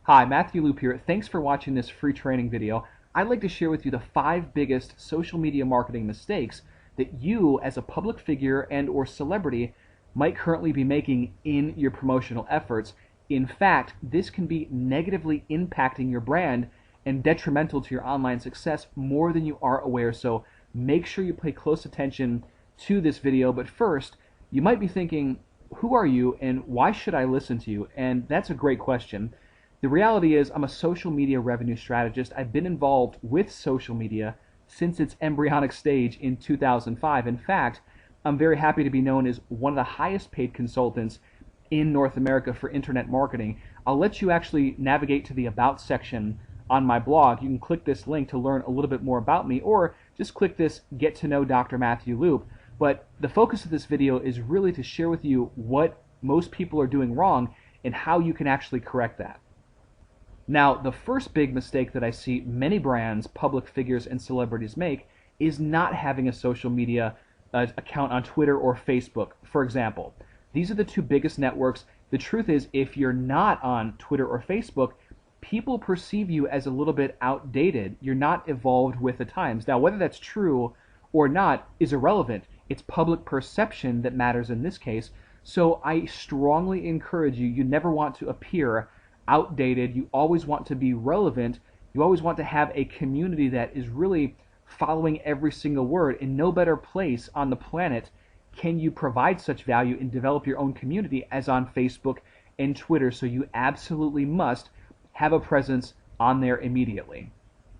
Hi, Matthew Loop here. Thanks for watching this free training video. I'd like to share with you the 5 biggest social media marketing mistakes that you as a public figure and or celebrity might currently be making in your promotional efforts. In fact, this can be negatively impacting your brand and detrimental to your online success more than you are aware. So make sure you pay close attention to this video. But first, you might be thinking, who are you and why should I listen to you? And that's a great question. The reality is I'm a social media revenue strategist. I've been involved with social media since its embryonic stage in 2005. In fact, I'm very happy to be known as one of the highest paid consultants in North America for internet marketing. I'll let you actually navigate to the About section on my blog. You can click this link to learn a little bit more about me, or just click this Get to Know Dr. Matthew Loop. But the focus of this video is really to share with you what most people are doing wrong and how you can actually correct that. Now, the first big mistake that I see many brands, public figures, and celebrities make is not having a social media account on Twitter or Facebook, for example. These are the 2 biggest networks. The truth is, if you're not on Twitter or Facebook, people perceive you as a little bit outdated. You're not evolved with the times. Now, whether that's true or not is irrelevant. It's public perception that matters in this case. So I strongly encourage you, you never want to appear outdated. You always want to be relevant. You always want to have a community that is really following every single word. In no better place on the planet can you provide such value and develop your own community as on Facebook and Twitter. So you absolutely must have a presence on there immediately.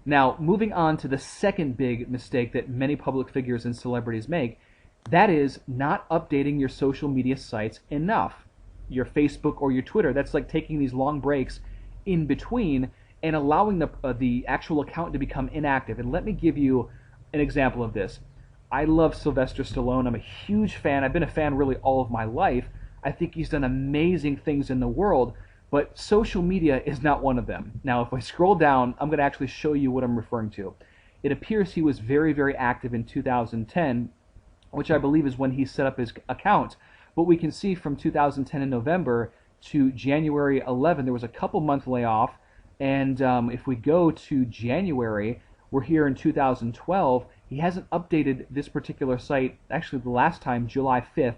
Now, moving on to the second big mistake that many public figures and celebrities make, that is not updating your social media sites enough. Your Facebook or your Twitter, that's like taking these long breaks in between and allowing the actual account to become inactive. And let me give you an example of this. I love Sylvester Stallone. I'm a huge fan. I've been a fan really all of my life. I think he's done amazing things in the world, but social media is not one of them. Now, if I scroll down, I'm going to actually show you what I'm referring to. It appears he was very, very active in 2010, which I believe is when he set up his account. But we can see from 2010 in November to January 11, there was a couple-month layoff. And if we go to January, we're here in 2012. He hasn't updated this particular site, actually the last time, July 5th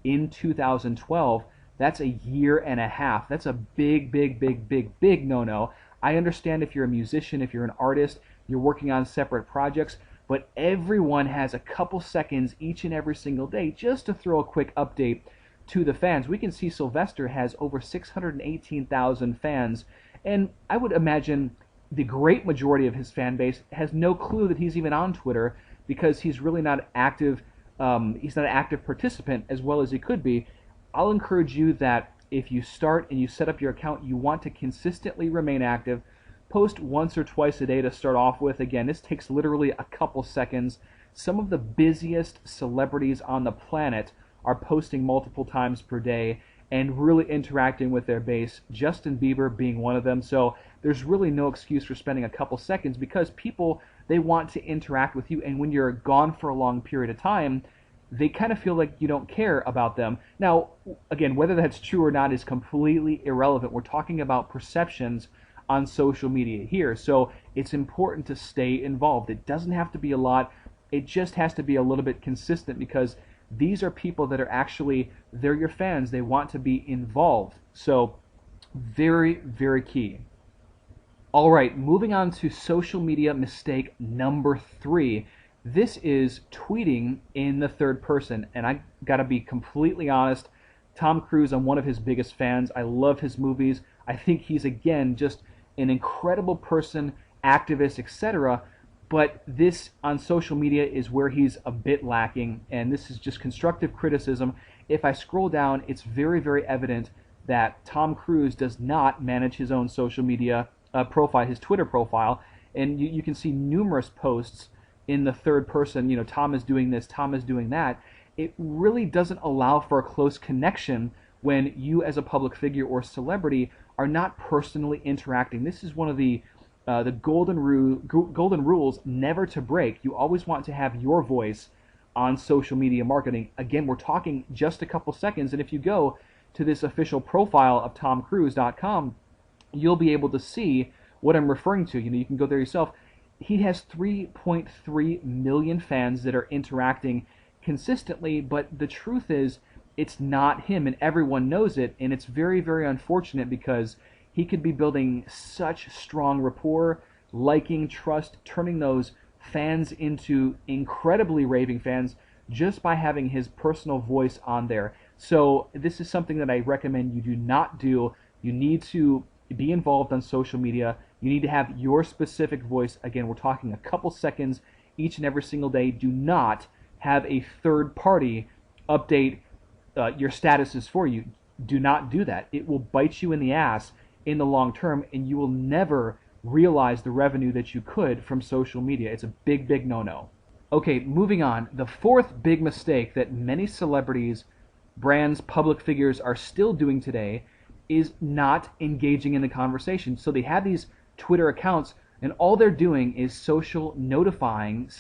in 2012. That's a year and a half. That's a big, big, big, big, big no-no. I understand if you're a musician, if you're an artist, you're working on separate projects, but everyone has a couple seconds each and every single day just to throw a quick update to the fans. We can see Sylvester has over 618,000 fans, and I would imagine the great majority of his fan base has no clue that he's even on Twitter because he's really not active. He's not an active participant as well as he could be. I'll encourage you that if you start and you set up your account, you want to consistently remain active. Post once or twice a day to start off with. Again, this takes literally a couple seconds. Some of the busiest celebrities on the planet are posting multiple times per day and really interacting with their base, Justin Bieber being one of them. So there's really no excuse for spending a couple seconds because people, they want to interact with you, and when you're gone for a long period of time, they kind of feel like you don't care about them. Now, again, whether that's true or not is completely irrelevant. We're talking about perceptions on social media here. So it's important to stay involved. It doesn't have to be a lot. It just has to be a little bit consistent because these are people that are actually, they're your fans. They want to be involved. So very, very key. All right, moving on to social media mistake number 3. This is tweeting in the third person. And I gotta be completely honest, Tom Cruise, I'm one of his biggest fans. I love his movies. I think he's, again, just an incredible person, activist, etc. But this on social media is where he's a bit lacking, and this is just constructive criticism. If I scroll down, it's very, very evident that Tom Cruise does not manage his own social media profile, his Twitter profile, and you can see numerous posts in the third person, you know, Tom is doing this, Tom is doing that. It really doesn't allow for a close connection when you as a public figure or celebrity are not personally interacting. This is one of the golden rules never to break. You always want to have your voice on social media marketing. Again, we're talking just a couple seconds, and if you go to this official profile of TomCruise.com, you'll be able to see what I'm referring to. You can go there yourself. He has 3.3 million fans that are interacting consistently, but the truth is it's not him, and everyone knows it, and it's very, very unfortunate because he could be building such strong rapport, liking, trust, turning those fans into incredibly raving fans just by having his personal voice on there. So this is something that I recommend you do not do. You need to be involved on social media. You need to have your specific voice. Again, we're talking a couple seconds each and every single day. Do not have a third party update your statuses for you. Do not do that. It will bite you in the ass in the long term, and you will never realize the revenue that you could from social media. It's a big, big no-no. Okay, moving on. The fourth big mistake that many celebrities, brands, public figures are still doing today is not engaging in the conversation. So they have these Twitter accounts, and all they're doing is social notifying /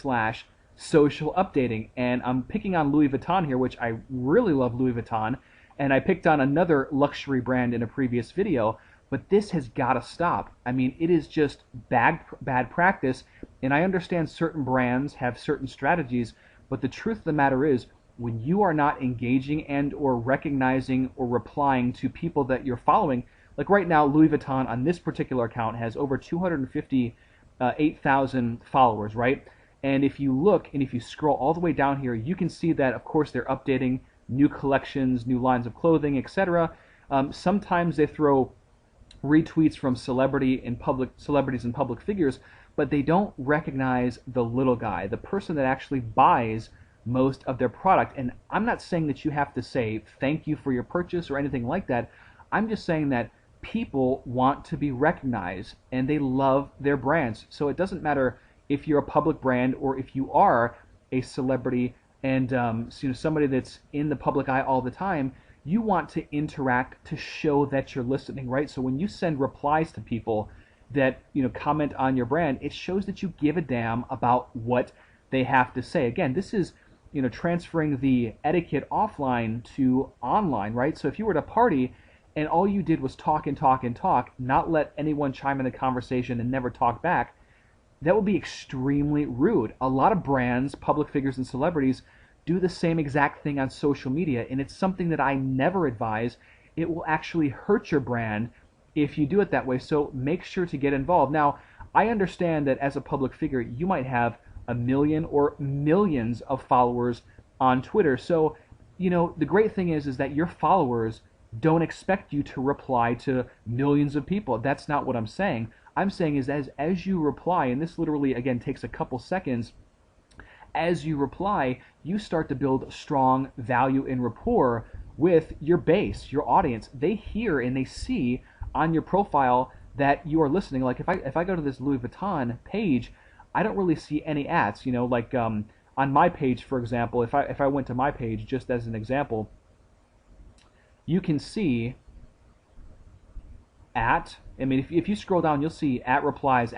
social updating. And I'm picking on Louis Vuitton here, which I really love Louis Vuitton, and I picked on another luxury brand in a previous video, but this has got to stop. I mean, it is just bad practice, and I understand certain brands have certain strategies, but the truth of the matter is, when you are not engaging and or recognizing or replying to people that you're following, like right now, Louis Vuitton on this particular account has over 258,000 followers, right? And if you look and if you scroll all the way down here, you can see that, of course, they're updating new collections, new lines of clothing, etc. Sometimes they throw retweets from celebrities and public figures, but they don't recognize the little guy, the person that actually buys most of their product. And I'm not saying that you have to say thank you for your purchase or anything like that. I'm just saying that people want to be recognized and they love their brands. So it doesn't matter if you're a public brand or if you are a celebrity and somebody that's in the public eye all the time. You want to interact to show that you're listening, right? So when you send replies to people that comment on your brand, it shows that you give a damn about what they have to say. Again, this is transferring the etiquette offline to online, right? So if you were at a party and all you did was talk and talk and talk, not let anyone chime in the conversation and never talk back, that would be extremely rude. A lot of brands, public figures, and celebrities do the same exact thing on social media, and it's something that I never advise. It will actually hurt your brand if you do it that way, so make sure to get involved. Now, I understand that as a public figure, you might have 1 million or millions of followers on Twitter, so the great thing is that your followers don't expect you to reply to millions of people. That's not what I'm saying. I'm saying is as you reply, and this literally, again, takes a couple seconds, as you reply, you start to build strong value and rapport with your base, your audience. They hear and they see on your profile that you are listening. Like if I go to this Louis Vuitton page, I don't really see any ads. On my page, for example, if I went to my page, just as an example, you can see if you scroll down, you'll see at replies,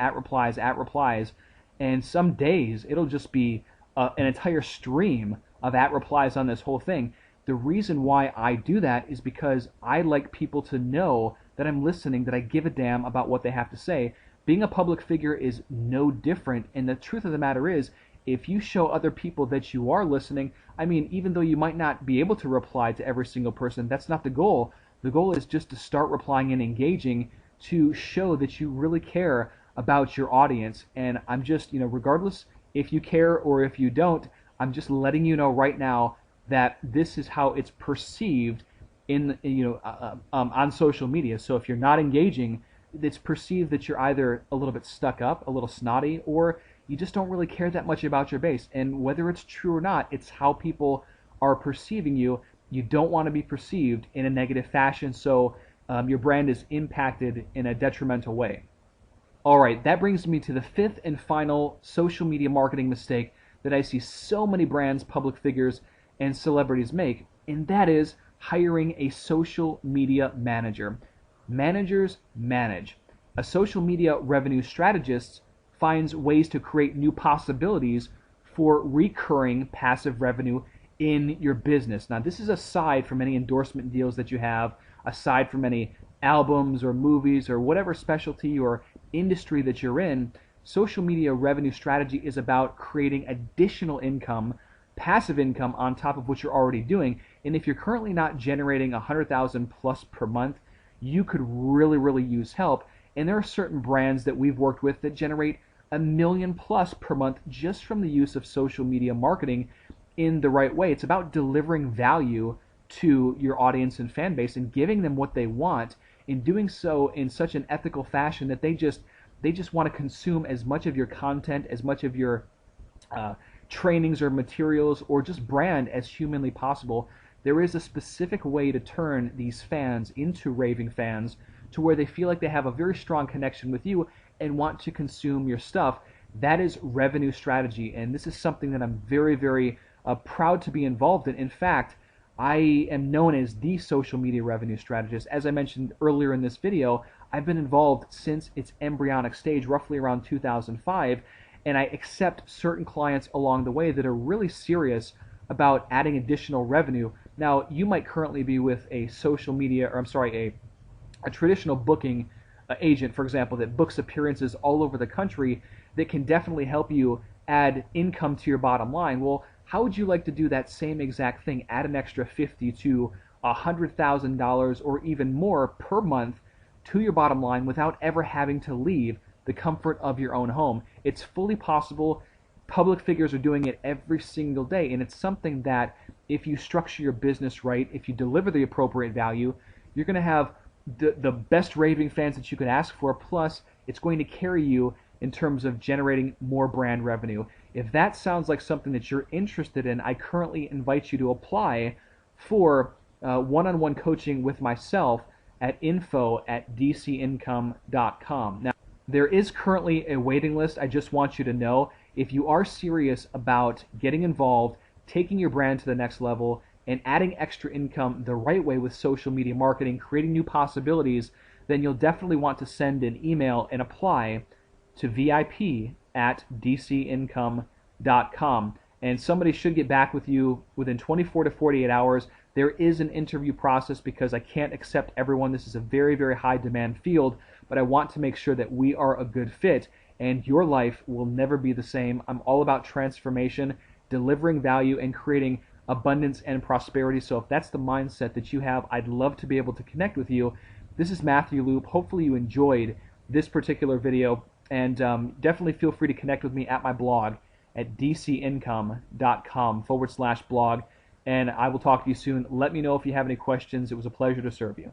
and some days it'll just be an entire stream of at replies on this whole thing. The reason why I do that is because I like people to know that I'm listening, that I give a damn about what they have to say. Being a public figure is no different, and the truth of the matter is, if you show other people that you are listening, even though you might not be able to reply to every single person, that's not the goal. The goal is just to start replying and engaging to show that you really care about your audience. And I'm just, regardless if you care or if you don't, I'm just letting you know right now that this is how it's perceived on social media. So if you're not engaging, it's perceived that you're either a little bit stuck up, a little snotty, or you just don't really care that much about your base. And whether it's true or not, it's how people are perceiving you. You don't want to be perceived in a negative fashion, so your brand is impacted in a detrimental way. All right, that brings me to the fifth and final social media marketing mistake that I see so many brands, public figures, and celebrities make, and that is hiring a social media manager. Managers manage. A social media revenue strategist finds ways to create new possibilities for recurring passive revenue in your business. Now, this is aside from any endorsement deals that you have, aside from any albums or movies or whatever specialty or industry that you're in, social media revenue strategy is about creating additional income, passive income on top of what you're already doing. And if you're currently not generating 100,000 plus per month, you could really, really use help. And there are certain brands that we've worked with that generate 1 million plus per month just from the use of social media marketing in the right way. It's about delivering value to your audience and fan base and giving them what they want, and doing so in such an ethical fashion that they just want to consume as much of your content, as much of your trainings or materials or just brand as humanly possible. There is a specific way to turn these fans into raving fans to where they feel like they have a very strong connection with you and want to consume your stuff. That is revenue strategy, and this is something that I'm very, very proud to be involved in. In fact, I am known as the social media revenue strategist. As I mentioned earlier in this video, I've been involved since its embryonic stage, roughly around 2005, and I accept certain clients along the way that are really serious about adding additional revenue. Now, you might currently be with a social media, or I'm sorry, a traditional booking agent, for example, that books appearances all over the country that can definitely help you add income to your bottom line. Well, how would you like to do that same exact thing, add an extra $50,000 to $100,000 or even more per month to your bottom line without ever having to leave the comfort of your own home? It's fully possible. Public figures are doing it every single day, and it's something that if you structure your business right, if you deliver the appropriate value, you're going to have the best raving fans that you could ask for, plus it's going to carry you in terms of generating more brand revenue. If that sounds like something that you're interested in, I currently invite you to apply for one-on-one coaching with myself at info@dcincome.com. Now, there is currently a waiting list. I just want you to know, if you are serious about getting involved, taking your brand to the next level, and adding extra income the right way with social media marketing, creating new possibilities, then you'll definitely want to send an email and apply to VIP@dcincome.com. And somebody should get back with you within 24 to 48 hours. There is an interview process because I can't accept everyone. This is a very, very high demand field, but I want to make sure that we are a good fit, and your life will never be the same. I'm all about transformation, delivering value, and creating abundance and prosperity. So if that's the mindset that you have, I'd love to be able to connect with you. This is Matthew Loop. Hopefully you enjoyed this particular video, and definitely feel free to connect with me at my blog at dcincome.com/blog, and I will talk to you soon. Let me know if you have any questions. It was a pleasure to serve you.